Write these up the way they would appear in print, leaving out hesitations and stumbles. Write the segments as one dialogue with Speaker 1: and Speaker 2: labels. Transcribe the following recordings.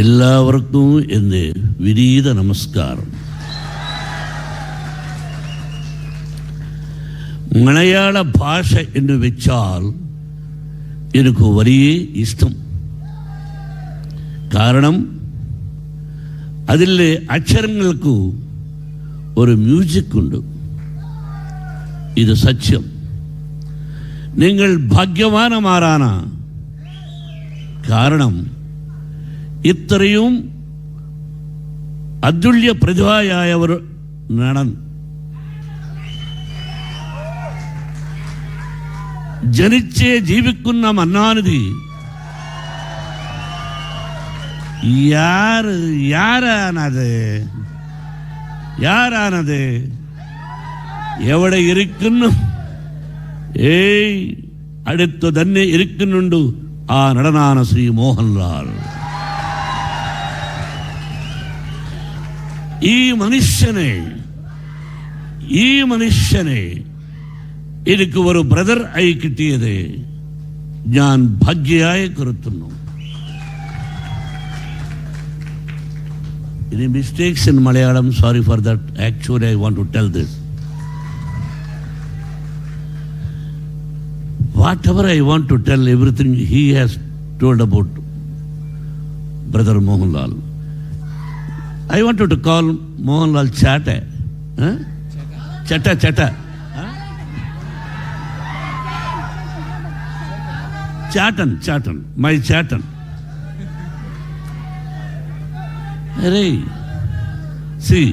Speaker 1: എല്ലാവർക്കും എൻ്റെ വിനീത നമസ്കാരം. മലയാള ഭാഷ എന്ന് വെച്ചാൽ എനിക്ക് വലിയ ഇഷ്ടം. കാരണം അതിലെ അക്ഷരങ്ങൾക്ക് ഒരു മ്യൂസിക് ഉണ്ട്. ഇത് സത്യം. നിങ്ങൾ ഭാഗ്യവാന്മാരാണ്. കാരണം ഇത്രയും അതുല്യ പ്രതിഭയായവർ നടൻ ജനിച്ച് ജീവിക്കുന്ന മന്നാനിധി യാരാണത് എവിടെ ഇരിക്കുന്നു? അടുത്തു തന്നെ ഇരിക്കുന്നുണ്ട്. ആ നടനാണ് ശ്രീ മോഹൻലാൽ. ഈ മനുഷ്യനെ എനിക്ക് ഒരു ബ്രദർ ആയി കിട്ടിയത് ഞാൻ ഭാഗ്യയായി കരുതുന്നു. Any mistakes in Malayalam? Sorry for that. Actually, I want to tell this. Whatever I want to tell, everything he has told about Brother Mohanlal. I wanted to call Mohanlal Chata. Huh? Chata. Huh? Chatan. My Chatan. Hey, see,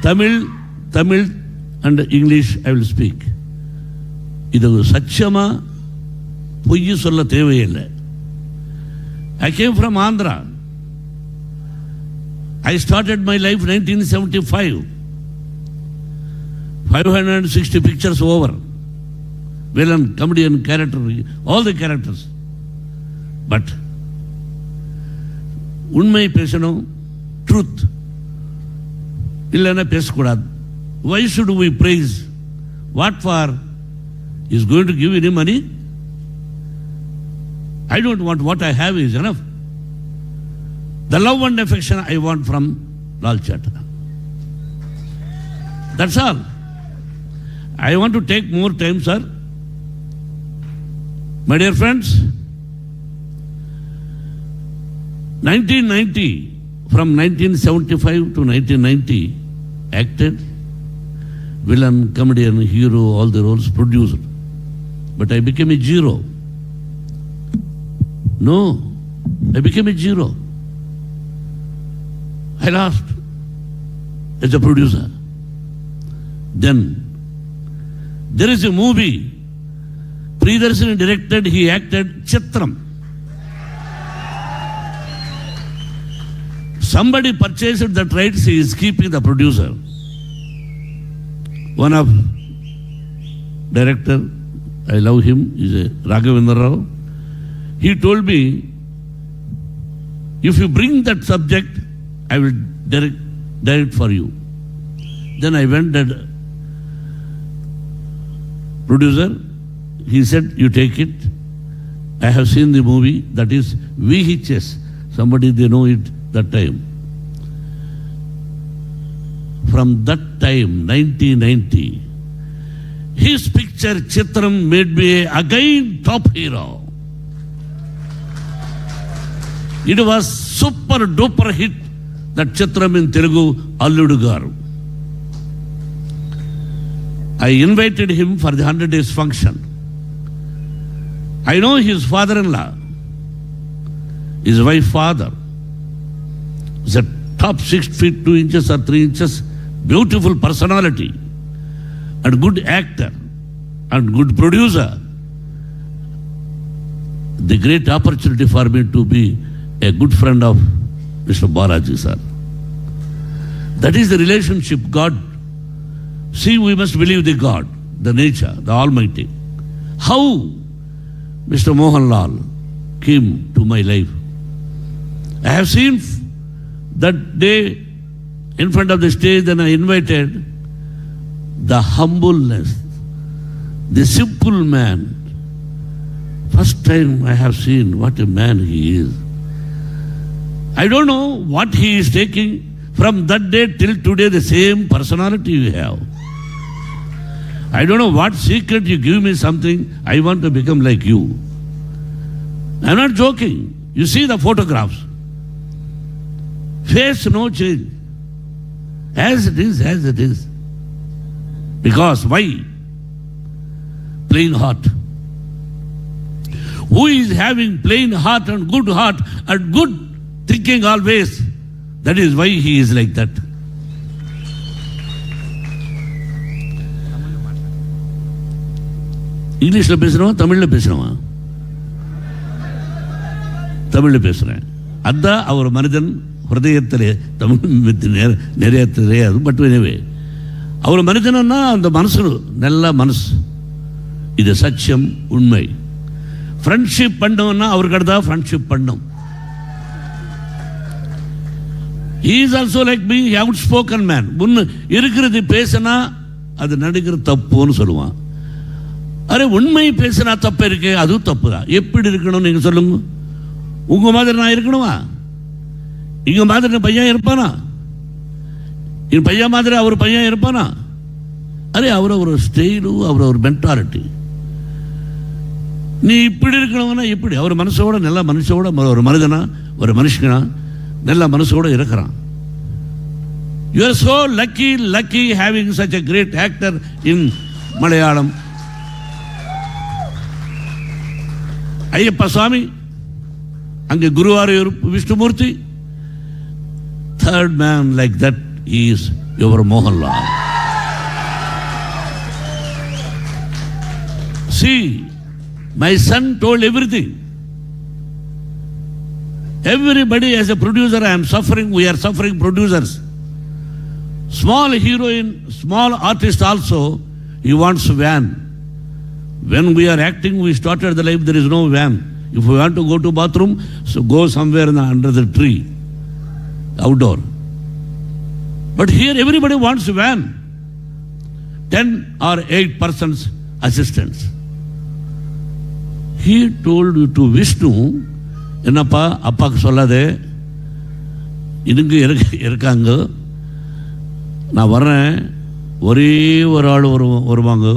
Speaker 1: Tamil and English I will speak. இது சத்தியமா பொய் சொல்ல தேவையில்லை. I came from Andhra. I started my life 1975. 560 pictures over. Villain, comedian, character, all the characters. But உண்மை பேசணும், truth இல்லைன்னா பேசக்கூடாது. Why should we praise? What for? Is going to give any money? I don't want. What I have is enough. The love and affection I want from Lal Chata. That's all. I want to take more time, sir. My dear friends, 1990, from 1975 to 1990, acted, villain, comedian, hero, all the roles, produced. But I became a zero. No, I became a zero. I lost as a producer. Then there is a movie, Priyadarshini directed, he acted Chitram. Somebody purchased that rights, he is keeping the producer. One of director, I love him, is a Raghavendra Rao. He told me, if you bring that subject, I will direct for you. Then I went to producer. He said, you take it. I have seen the movie, that is VHS. Somebody, they know it that time. From that time, 1990, his picture Chitram made me again top hero. It was super duper hit, that Chitram in Telugu, Alludu Garu. I invited him for the 100 days function. I know his father-in-law, his wife father, is a top 6 feet 2 inches or 3 inches, beautiful personality and good actor and good producer. The great opportunity for me to be a good friend of Mr. Balaji sir. That is the relationship God. See, we must believe the God, the nature, the Almighty. How Mr. Mohanlal came to my life. I have seen that day in front of the stage, and I invited the humbleness, the simple man. First time I have seen what a man he is. I don't know what he is taking. From that day till today, the same personality you have. I don't know what secret you give me something. I want to become like you. I'm not joking. You see the photographs. Face no change. As it is, as it is. Because why? Plain heart. Who is having plain heart and good thinking always? That is why he is like that. இங்கிலீஷ்ல பேசுறவன் தமிழ்ல பேசுறவன் தமிழ்ல பேசுறேன். அதான் அவர் மனிதன் ஹிருதயத்திலே தமிழ் நிறைய தெரியாது. பட் எனவே அவர் மனிதனா அந்த மனசு நல்ல மனசு. இது சத்தியம் உண்மை. ஃப்ரெண்ட்ஷிப் பண்ணோம்னா அவருக்கு அடுத்தா ஃப்ரெண்ட்ஷிப் பண்ணும். He is also like me, outspoken man. முன்ன இருக்கிறது பேசினா அது நடிக்கிற தப்புன்னு சொல்லுவான். அரே உண்மை பேசினா தப்பு இருக்கு, அதுவும் தப்பு தான். எப்படி இருக்கணும் நீங்க சொல்லுங்க. உங்க மாதிரி நான் இருக்கணுமா? இங்க மாதிரி பையன் இருப்பானா? என் பையன் மாதிரி அவர் பையன் இருப்பானா? அரே அவரை ஒரு ஸ்டைலு, அவரை ஒரு மென்டாலிட்டி. நீ இப்படி இருக்கணும்னா எப்படி? அவர் மனசோட நல்ல மனுஷோட ஒரு மனிதனா ஒரு மனுஷனா நல்ல மனசோட இருக்கிறான். You are so lucky having such a great actor in Malayalam. Ayyappa சுவாமி, அங்கே Guruvayur Vishnumurthy. Third man like that is your Mohanlal. See, my son told everything. Everybody as a producer, I am suffering, we are suffering producers. Small heroine, small artist also, he wants van. When we are acting, we started the life, there is no van. If we want to go to bathroom, so go somewhere under the tree, outdoor. But here everybody wants van. 10 or 8 persons assistants. He told to Vishnu, என்னப்பா அப்பாவுக்கு சொல்லாதே, இதுங்க இருக்காங்க, நான் வர்றேன், ஒரே ஒரு ஆள் வருவாங்க.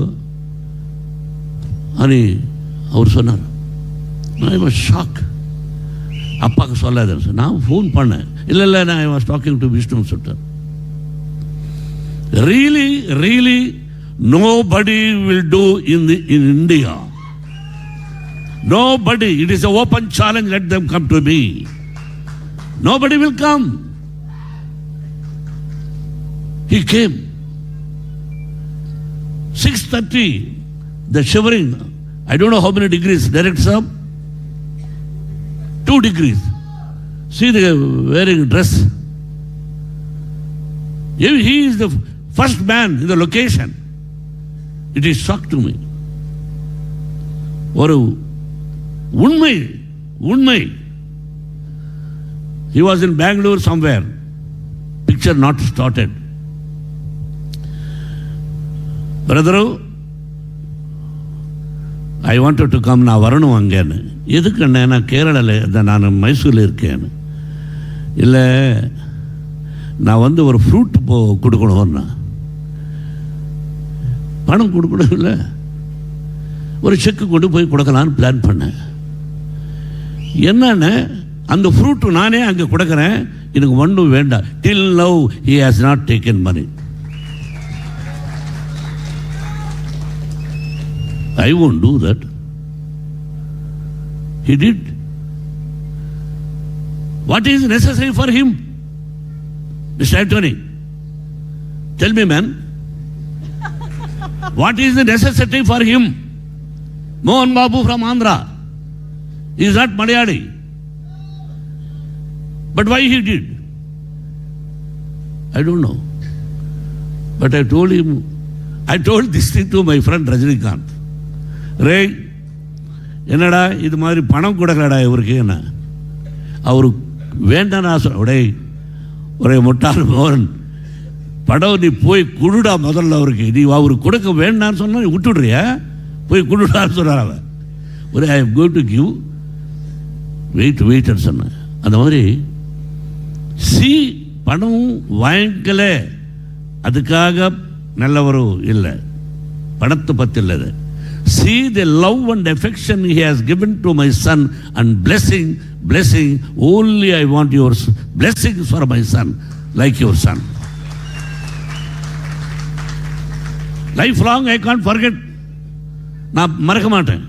Speaker 1: అని அவர் சொன்னார். I was shock. அப்பாவுக்கு சொல்லாதேன்னு நான் ஃபோன் பண்ணேன். இல்லை நான் I was talking to Vishnu சொல்லிட்டார். Really nobody will do in India. Nobody. It is an open challenge. Let them come to me. Nobody will come. He came. 6:30. The shivering. I don't know how many degrees. Director sir, 2 degrees. See the wearing dress. He is the first man in the location. It is shock to me. ஒரு உண்மை. He was in Bangalore somewhere. Picture not started. Brother, I wanted to come. நான் வரணும் அங்கேன்னு. எதுக்கு நான் கேரளாவில், நான் மைசூரில் இருக்கேன். இல்லை நான் ஒரு ஃப்ரூட் கொடுக்கணும்னா பணம் கொடுக்கணும். இல்லை ஒரு செக்கு கொண்டு போய் கொடுக்கலான்னு பிளான் பண்ணேன். என்னன்னு அந்த ஃப்ரூட் நானே அங்கே கொடுக்குறேன், எனக்கு ஒன்றும் வேண்டாம். Till now he has not taken money. I won't do that. He did. What is necessary for him? Mr. Anthony, tell me, man. What is the necessity for him? Mohan Babu from Andhra. He is not Malayali. But why he did? I don't know. But I told this thing to my friend Rajinikanth. ரே, என்னடா இது மாதிரி பணம் கொடுக்கலடா இவருக்கு, என்ன அவரு வேண்டாம் நான் சொல்ல. உடே ஒரே முட்டாள் மோகன், படம் நீ போய் குடுடா முதல்ல அவருக்கு. நீ அவருக்கு கொடுக்க வேண்டான்னு சொன்னா நீ விட்டுடுறியா? போய் குடுடான்னு சொன்னார் அவன். ஒரு I am going to give, wait சொன்னேன். அந்த மாதிரி சி பணம் வாங்கிக்கல அதுக்காக நல்லவரும் இல்லை, பணத்தை பற்றி இல்லை. See the love and affection he has given to my son and blessing, only I want your blessings for my son like your son. Lifelong I can't forget. நான் மறக்க மாட்டேன்.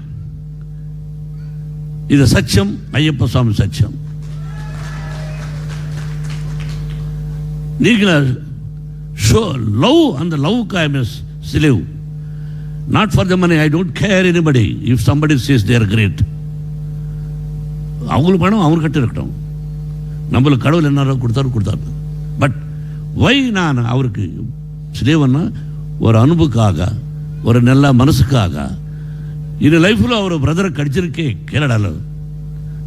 Speaker 1: இது சத்தியம், ஐயப்ப சுவாமி சத்தியம். நீங்கள show love and the love I am a slave. Not for the money, I don't care anybody if somebody says they are great. அவங்களுக்கு பணம் அவங்க கிட்ட இருக்கட்டும், நம்மளுக்கு கடவுள் என்ன கொடுத்தாரு. பட் வை நான் அவருக்கு ஸ்லேவன்னா ஒரு அன்புக்காக, ஒரு நல்ல மனசுக்காக. இந்த லைஃப்பில் அவர் பிரதரை கடிச்சிருக்கே கேரடால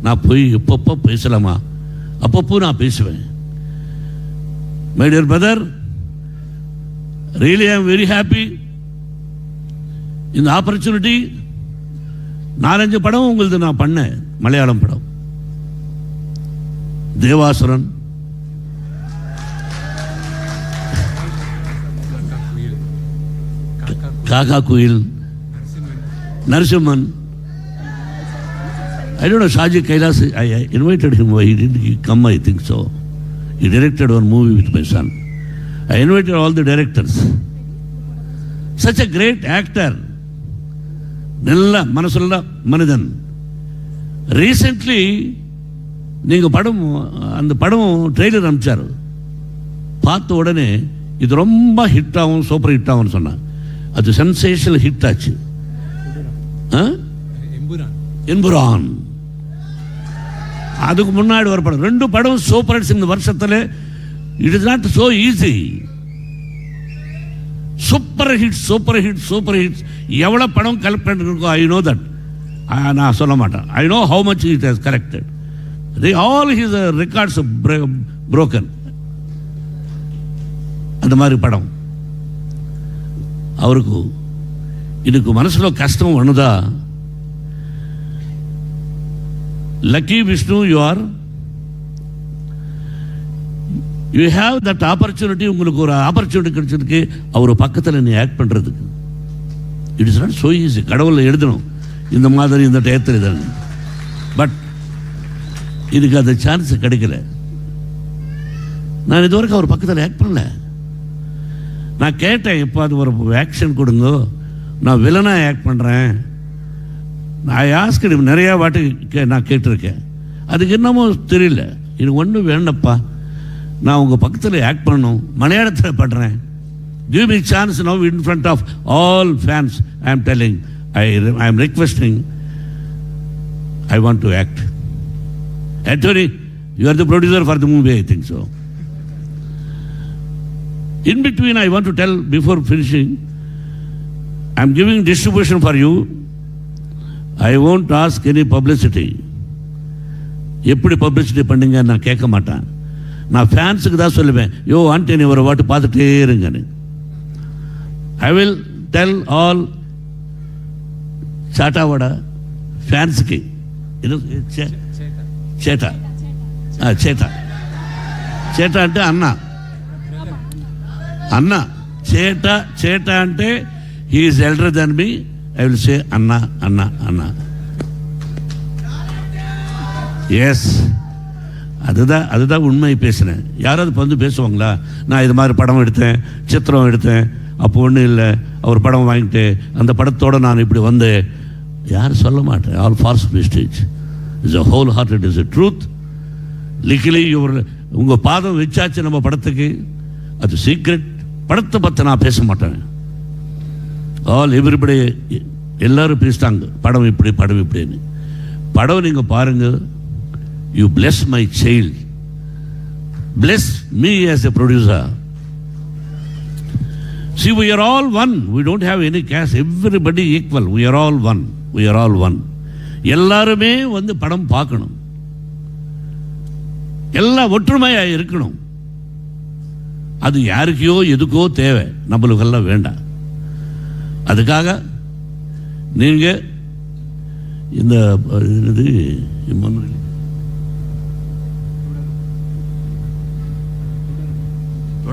Speaker 1: நான் போய் எப்பப்போ பேசலாமா, அப்பப்போ நான் பேசுவேன். My dear brother, really I am very happy. இந்த ஆப்பர்ச்சுனிட்டி 4-5 படம் உங்களுக்கு நான் பண்ணேன். மலையாளம் படம் தேவாசுரன், காக்கா குயில், Narasimhan. I don't know, Shaji Kailas, I invited him. He didn't come, I think so. He directed one movie with my son. I invited all the directors. Such a great actor. நல்ல மனசுள்ள மனிதன். Recently நீங்கள் படம், அந்த படம் trailer அனுப்பிச்சார். பார்த்த உடனே இது ரொம்ப ஹிட் ஆகும், சூப்பர் ஹிட் ஆகும்னு சொன்னான். அது சென்சேஷனல் ஹிட் ஆச்சு. எம்புரான். அதுக்கு முன்னாடி ஒரு படம், 2 படம் சூப்பர் ஹிட்ஸ் இந்த வருஷத்தில். It is not so easy. Super hits எவ்வளோ படம் கலெக்ட் பண்ணிருக்கோ, ஐ நோ தட். நான் சொல்ல மாட்டேன். I know how much it has collected. All his records broken. அந்த மாதிரி படம் அவருக்கு. இதுக்கு మనసులో కష్టం ఉన్నదా? Lucky Vishnu, you have that opportunity. உங்களுக்கு ஒரு ஆப்பர்ச்சுனிட்டி கிடைச்சதுக்கு அவர் பக்கத்தில் நீ ஆக்ட் பண்ணுறதுக்கு. It is not so easy. கடவுளை எழுதணும் இந்த மாதிரி இந்த டயத்தில் இதான். பட் இதுக்கு அந்த சான்ஸ் கிடைக்கல. நான் இதுவரைக்கும் அவர் பக்கத்தில் ஆக்ட் பண்ணல. நான் கேட்டேன், இப்போ அது ஒரு ஆக்ஷன் கொடுங்க, நான் வில்லனாக ஆக்ட் பண்ணுறேன். நான் ஆஸ்கடி நிறையா வாட்டி நான் கேட்டிருக்கேன். அதுக்கு என்னமோ தெரியல. எனக்கு ஒன்றும் வேண்டப்பா, நான் உங்கள் பக்கத்தில் ஆக்ட் பண்ணணும், மலையாளத்தில் பண்ணுறேன். Give me chance now in front of all fans. I am telling, I am requesting, I want to act. Anthony, you are the producer for the movie, I think so. In between, I want to tell, before finishing, I am giving distribution for you. I won't ask any publicity. எப்படி publicity பண்ணுங்க நான் கேட்க மாட்டேன். நான் ஃபேன்ஸுக்கு தான் சொல்லுவேன், யோ ஆண்டனி ஒரு வாட்டு பார்த்துட்டே இருங்கன்னு. ஐ வில் டெல் ஆல் చాటావాడ ఫ్యాన్స్కి ఇది చేట చేట చేట అంటే అన్న అన్న చేట చేట అంటే he is elder then me. I will say అన్న అన్న అన్న. எஸ், அதுதான் உண்மை பேசுகிறேன். யாராவது வந்து பேசுவாங்களா? நான் இது மாதிரி படம் எடுத்தேன், சித்திரம் எடுத்தேன், அப்போ ஒன்றும் இல்லை, அவர் படம் வாங்கிட்டு அந்த படத்தோடு நான் இப்படி வந்தேன், யாரும் சொல்ல மாட்டேன். All false message. It's a wholehearted, is a truth. Likely உங்கள் பாதம் வச்சாச்சு நம்ம படத்துக்கு, அது சீக்ரெட். படத்தை பற்றி நான் பேச மாட்டேன். எவ்ரிபடி எல்லோரும் பேசிட்டாங்க, படம் இப்படி படம் இப்படின்னு. படம் நீங்கள் பாருங்கள். You bless my child. Bless me as a producer. See, we are all one. We don't have any caste. Everybody equal. We are all one. We are all one. எல்லாருமே வந்து படம் பார்க்கணும். எல்லாம் ஒற்றுமையாக இருக்கணும். அது யாருக்கோ எதுக்கோ தேவை, நம்மளுக்கெல்லாம் வேண்டாம். அதுக்காக நீங்கள் இந்த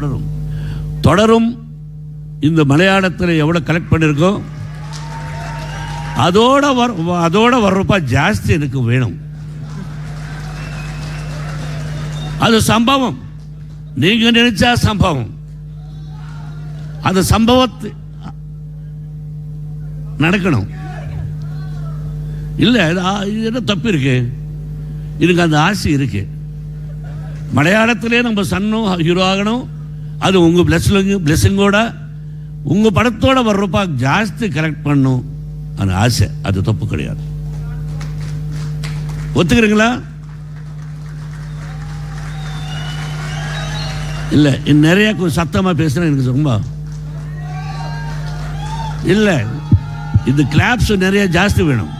Speaker 1: தொடரும். தொடரும் இந்த மலையாளத்தில் எவ்வளோ கலெக்ட் பண்ணியிருக்கோம் அதோட வர்றப்பா ஜாஸ்தி எனக்கு வேணும். அது சம்பவம், நீங்க நினைச்சா சம்பவம். அந்த சம்பவத்தை நடக்கணும். இல்லை என்ன தப்பு இருக்கு? எனக்கு அந்த ஆசை இருக்கு. மலையாளத்திலே நம்ம சன்னும் ஹீரோ ஆகணும். அது உங்கள் பிளெஸிங்கோட உங்கள் படத்தோட வர்றப்பா ஜாஸ்தி கலெக்ட் பண்ணும் அந்த ஆசை. அது தப்பு கிடையாது. ஒத்துக்கிறீங்களா? இல்லை நிறைய கொஞ்சம் சத்தமாக பேசுகிறேன். எனக்கு ரொம்ப இல்லை, இந்த கிளாப்ஸ் நிறைய ஜாஸ்தி வேணும்.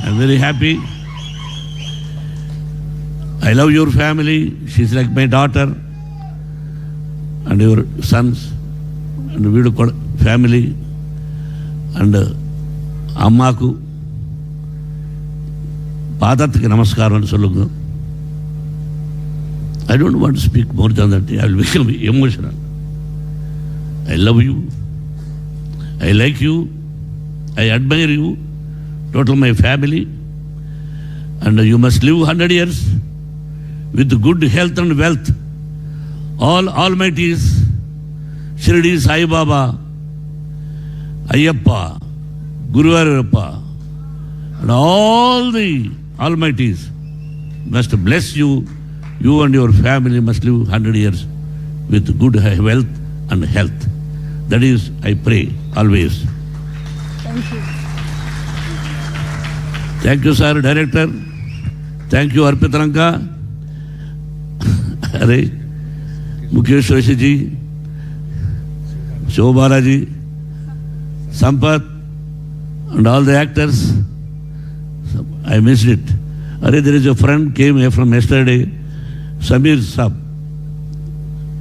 Speaker 1: I'm very happy. I love your family. She's like my daughter and your sons and Vidu family and Ammaku. Padatku namaskaram solunga. I don't want to speak more than that. I will become emotional. I love you. I like you. I admire you. Total my family. And you must live 100 years with good health and wealth. All almighties, Shirdi Sai Baba, Ayyappa, Guru Arappa, and all the almighties must bless you. You and your family must live 100 years with good wealth and health. That is, I pray always.
Speaker 2: Thank you.
Speaker 1: Thank you, sir, director. Thank you, Arpitaranka. Hare, Mukesh Rishi ji, Shobhara ji, Sampath, and all the actors. I missed it. Hare, there is a friend came here from yesterday, Samir Saab.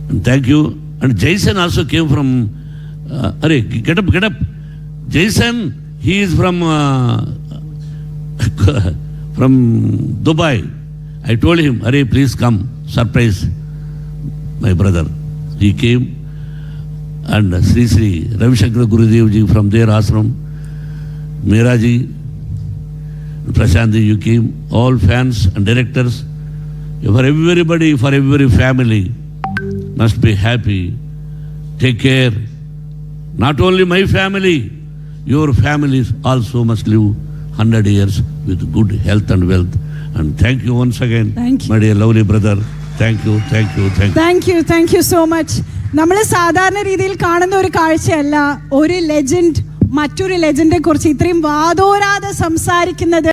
Speaker 1: And thank you. And Jason also came from. Hare, get up. Jason, he is from Dubai. I told him, Hare, please come, surprise my brother. He came, and Sri Ravi Shankar Gurudev ji from their ashram, Meera ji, Prashant ji, you came, all fans and directors, for everybody, for every family, must be happy. Take care. Not only my family, your families also must live 100 years with good health and wealth. And thank you once again, my dear lovely brother. Thank you.
Speaker 2: Thank you so much. നമ്മൾ സാധാരണ രീതിയിൽ കാണുന്ന ഒരു കാഴ്ചയല്ല ഒരു legend മറ്റൊരു ലെജൻഡിനെ കുറിച്ച് ഇത്രയും വാദോരാതെ സംസാരിക്കുന്നത്.